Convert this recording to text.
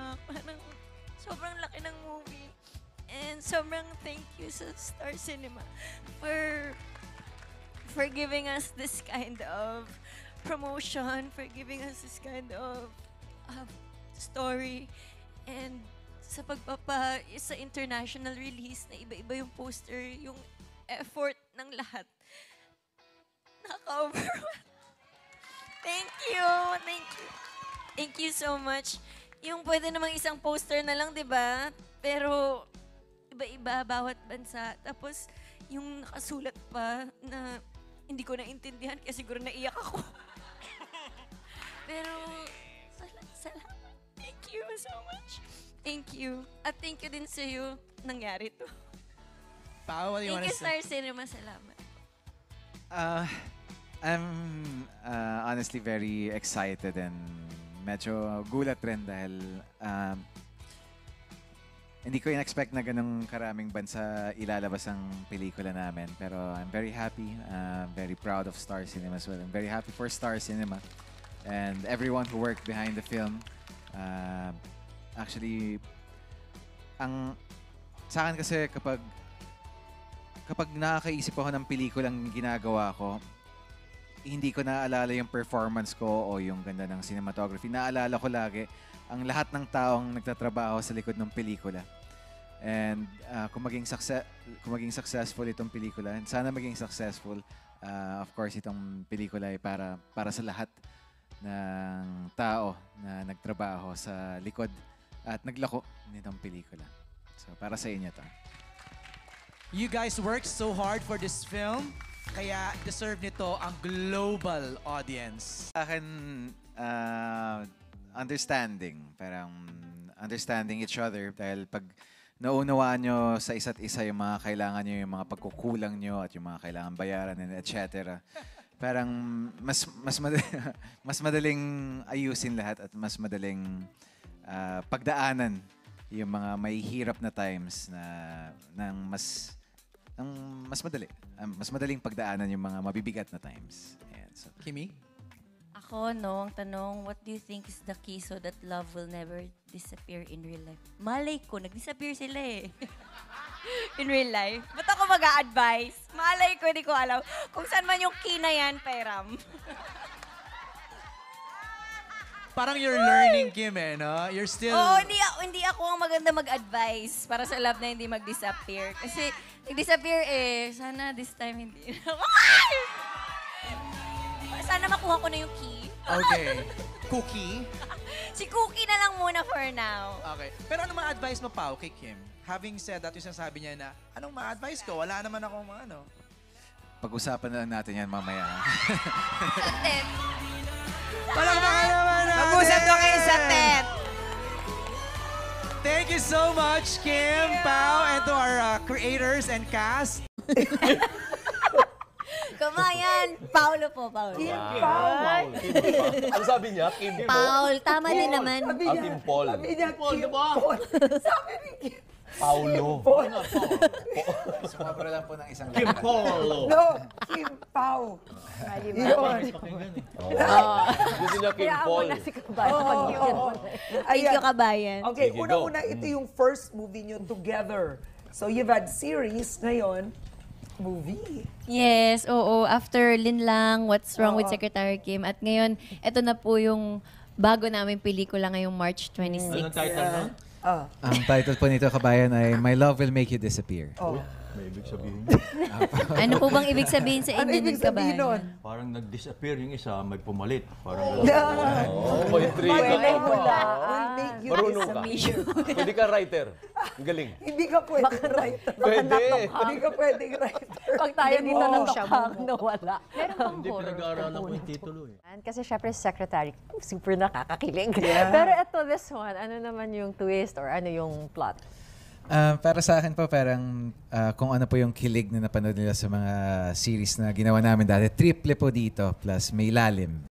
na parang sobrang laki ng movie. And sobrang thank you sa Star Cinema for giving us this kind of promotion, for giving us this kind of story, and sa sa international release na iba-iba yung poster, yung effort ng lahat. Nakaka-overwhelm. Thank you. Thank you. Thank you so much. Yung pwede namang isang poster na lang, di ba? Pero iba-iba, bawat bansa. Tapos yung nakasulat pa na hindi ko naintindihan kasi siguro naiyak ako. Pero salamat. Thank you so much. Thank you. At thank you din sa'yo. Nangyari to. Pao, what do you want Thank to you, say? Star Cinema. Salamat. I'm honestly very excited and medyo gulat rin dahil hindi ko in-expect na ganung karaming bansa ilalabas ang pelikula namin. Pero I'm very happy, very proud of Star Cinema as well. I'm very happy for Star Cinema and everyone who worked behind the film. Actually, sa akin kasi kapag nakakaisip ako ng pelikulang ginagawa ko, hindi ko naaalala yung performance ko o yung ganda ng cinematography. Naalala ko lagi ang lahat ng taong nagtatrabaho sa likod ng pelikula. And kung maging successful itong pelikula, and sana maging successful, of course, itong pelikula ay para sa lahat ng tao na nagtrabaho sa likod at naglako nitong pelikula. So, para sa inyo to. You guys worked so hard for this film, kaya deserve nito ang global audience. Sa akin, understanding each other dahil pag naunawaan nyo sa isa't isa yung mga kailangan nyo, yung mga pagkukulang nyo at yung mga kailangan bayaran, and etc. Parang mas madaling ayusin lahat at mas madaling pagdaanan yung mga may hirap na times ng mas madali. Mas madaling pagdaanan yung mga mabibigat na times. Ayan, so. Kimi? Ako, ang tanong, what do you think is the key so that love will never disappear in real life? Malay ko, nag-disappear sila eh. In real life. Ba't ako mag-a-advise? Malay ko, hindi ko alam. Kung saan man yung key na yan, Peram. Parang you're learning, Kim, eh, no? You're still... Oo, hindi ako ang maganda mag-advise para sa love na hindi mag-disappear. Kasi nag-disappear eh, sana this time hindi. Sana makuha ko na yung key. Okay. Cookie? Si Cookie na lang muna for now. Okay. Pero ano ma-advise mo, Pao, kay Kim? Having said that, yung sinasabi niya na, anong ma-advise ko? Wala naman akong ano. Pag-usapan na lang natin yan mamaya. Tet. Palakpakan naman natin! Mag-usap to kayo sa Tet. Thank you so much, Kim, Pao, and to our creators and cast. Kamayan. Paulo po, Paulo. Kim Paul. Ano sabi niya? Kim Paul? Paul, tama din naman. Kim Paul. Sabi niya, Kim Paul. Sabi ni Kim. Paulo. Sumabra lang po ng isang Kim Paul. No, Kim Pao. Yun. Gusto niya Kim Paul. Thank you, kabayan. Okay, Sige, una-una, ito yung first movie nyo together. So you've had series, ngayon, movie. Yes, oo. After Linlang, What's Wrong with Secretary Kim. At ngayon, ito na po yung bago namin pelikula ngayong March 26. Anong title nun? Ang title po nito, kabayan, ay My Love Will Make You Disappear. May ibig sabihin. Ano po bang ibig sabihin sa Ano inyo ibig nun, sabihin nun? kabayan? Parang nag-disappear yung isa, may pumalit. Parang May intriga. hula. Will make you Marunong ka. disappear. Pwede ka writer. Ang galing. Hindi ka pwedeng writer. Pwede. Hindi ka pwedeng writer. Pag tayo Hindi dito mo. ng siyang nawala. Meron bang Hindi horror? pinag-aaralan ko yung titulo eh. Kasi syempre secretary, super nakakakilig. Pero ito, this one, ano naman yung twist or ano yung plot? Para sa akin po, parang kung ano po yung kilig na napanood nila sa mga series na ginawa namin dati, triple po dito, plus may lalim.